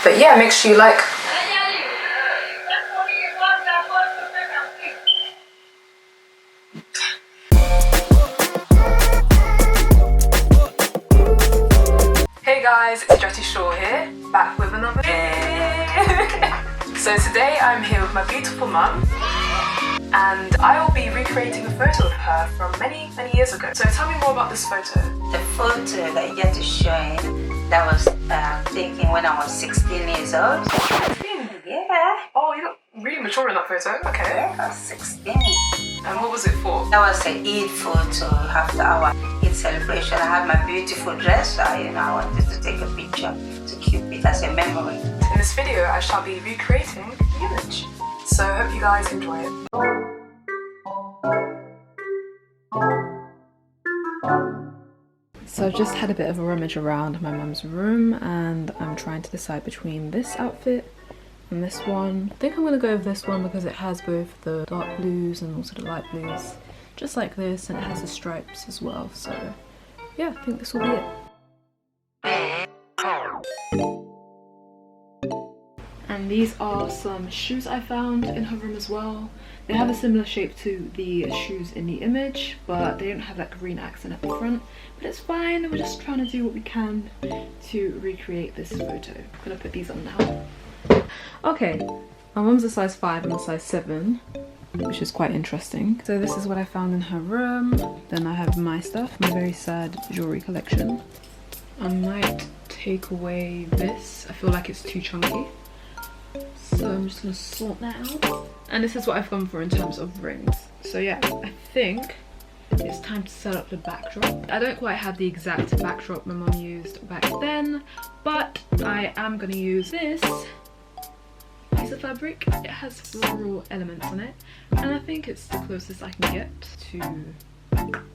But yeah, make sure you like. Hey guys, it's ejatu.shaw here, back with another video. So today I'm here with my beautiful mum, and I will be recreating a photo of her from many years ago. So tell me more about this photo. The photo that you're showing, that was taken when I was 16 years old. 16? Yeah. Oh, you look really mature in that photo. Okay. Yeah, I was 16. And what was it for? That was an Eid photo after our Eid celebration. I had my beautiful dress. I wanted to take a picture to keep it as a memory. In this video, I shall be recreating the image. So I hope you guys enjoy it. So I've just had a bit of a rummage around my mum's room and I'm trying to decide between this outfit and this one. I think I'm gonna go with this one because it has both the dark blues and also the light blues, just like this, and it has the stripes as well. So yeah, I think this will be it. And these are some shoes I found in her room as well. They have a similar shape to the shoes in the image, but they don't have that green accent at the front. But it's fine, we're just trying to do what we can to recreate this photo. I'm gonna put these on now. Okay, my mum's a size 5 and a size 7, which is quite interesting. So this is what I found in her room. Then I have my stuff, my very sad jewelry collection. I might take away this. I feel like it's too chunky. So I'm just gonna sort that out. And this is what I've gone for in terms of rings. So yeah, I think it's time to set up the backdrop. I don't quite have the exact backdrop my mum used back then, but I am gonna use this piece of fabric. It has floral elements on it, and I think it's the closest I can get to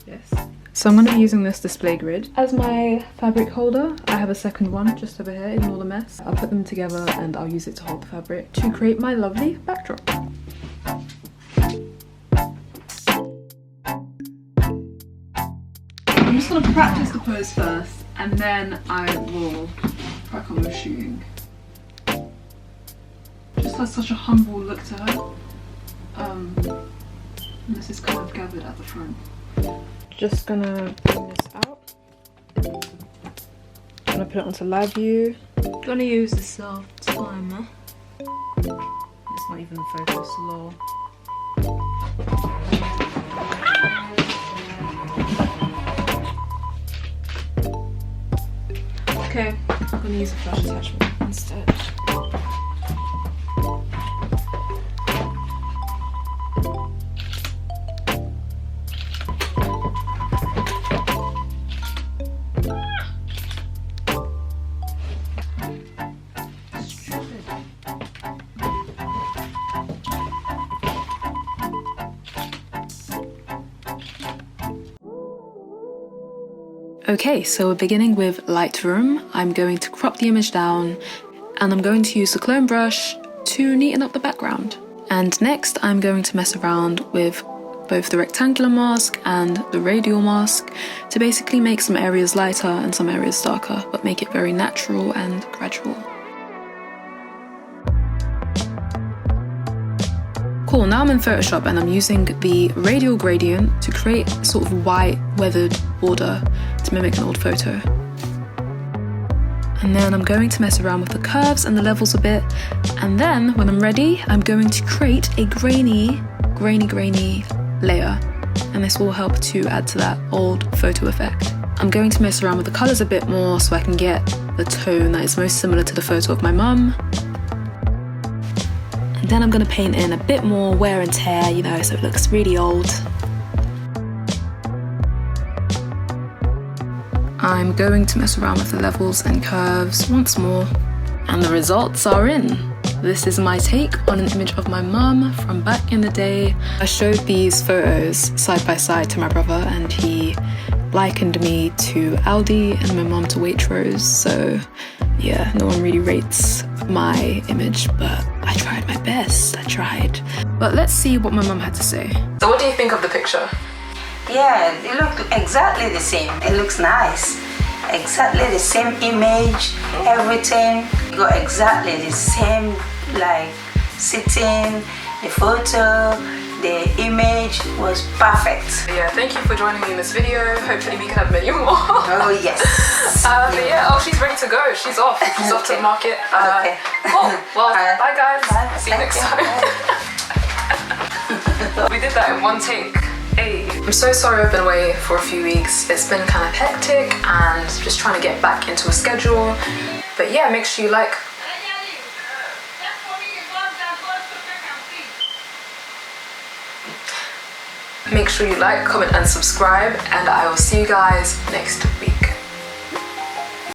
this. So I'm going to be using this display grid as my fabric holder. I have a second one just over here, ignore the mess. I'll put them together and I'll use it to hold the fabric to create my lovely backdrop. I'm just going to practice the pose first and then I will crack on with shooting. Just has such a humble look to her. And this is kind of gathered at the front. Just gonna bring this out. Gonna put it onto live view. Gonna use the self timer. It's not even focus, lol. Okay, I'm gonna use a flash attachment instead. Okay, so we're beginning with Lightroom. I'm going to crop the image down and I'm going to use the clone brush to neaten up the background. And next I'm going to mess around with both the rectangular mask and the radial mask to basically make some areas lighter and some areas darker, but make it very natural and gradual. Cool, now I'm in Photoshop and I'm using the radial gradient to create a sort of white weathered border to mimic an old photo. And then I'm going to mess around with the curves and the levels a bit, and then when I'm ready I'm going to create a grainy layer, and this will help to add to that old photo effect. I'm going to mess around with the colours a bit more so I can get the tone that is most similar to the photo of my mum. And then I'm going to paint in a bit more wear and tear, you know, so it looks really old. I'm going to mess around with the levels and curves once more, and the results are in. This is my take on an image of my mum from back in the day. I showed these photos side by side to my brother and he likened me to Aldi and my mum to Waitrose, so yeah, no one really rates my image, but I tried my best, I tried. But let's see what my mum had to say. So what do you think of the picture? Yeah, it looked exactly the same. It looks nice. exactly the same image, everything. You got exactly the same, like sitting, the photo, the image was perfect. Yeah, thank you for joining me in this video. Hopefully we can have many more. Oh yes. But yeah, oh, she's ready to go. She's off. She's off to the market. Okay. Cool. Well, bye guys. Bye. See you next time. We did that in one take. Hey. I'm so sorry I've been away for a few weeks. It's been kind of hectic and just trying to get back into a schedule. But yeah, make sure you like. Make sure you like, comment and subscribe, and I will see you guys next week.